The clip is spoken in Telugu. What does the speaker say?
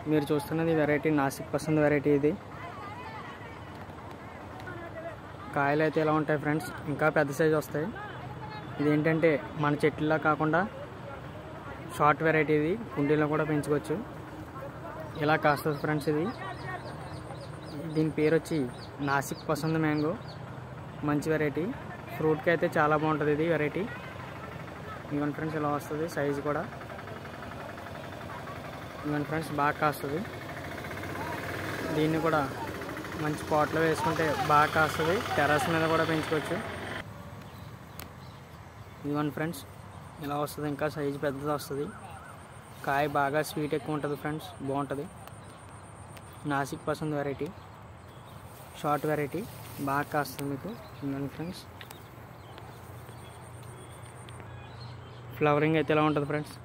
మీరు చూస్తున్నది వెరైటీ నాసిక్ పసంద్ వెరైటీ. ఇది కాయలు అయితే ఇలా ఉంటాయి ఫ్రెండ్స్, ఇంకా పెద్ద సైజు వస్తాయి. ఇదేంటంటే మన చెట్లులా కాకుండా షార్ట్ వెరైటీ. ఇది కుండీలో కూడా పెంచుకోవచ్చు. ఇలా కాస్తుంది ఫ్రెండ్స్. దీని పేరు వచ్చి నాసిక్ పసంద్ మ్యాంగో. మంచి వెరైటీ, ఫ్రూట్కి అయితే చాలా బాగుంటుంది ఇది వెరైటీ. ఇవన్నీ ఫ్రెండ్స్ ఇలా వస్తుంది సైజు కూడా. ఇవన్నీ ఫ్రెండ్స్ బాగా కాస్తుంది. దీన్ని కూడా మంచి పాట్లో వేసుకుంటే బాగా కాస్తుంది. టెర్రస్ మీద కూడా పెంచుకోవచ్చు. ఇవన్నీ ఫ్రెండ్స్ ఇలా వస్తుంది, ఇంకా సైజు పెద్దది వస్తుంది. కాయ బాగా స్వీట్ ఎక్కువ ఉంటుంది ఫ్రెండ్స్, బాగుంటుంది. నాసిక్ పసంద్ వెరైటీ, షార్ట్ వెరైటీ, బాగా కాస్తుంది మీకు. ఇవన్నీ ఫ్రెండ్స్ ఫ్లవరింగ్ అయితే ఇలా ఉంటుంది ఫ్రెండ్స్.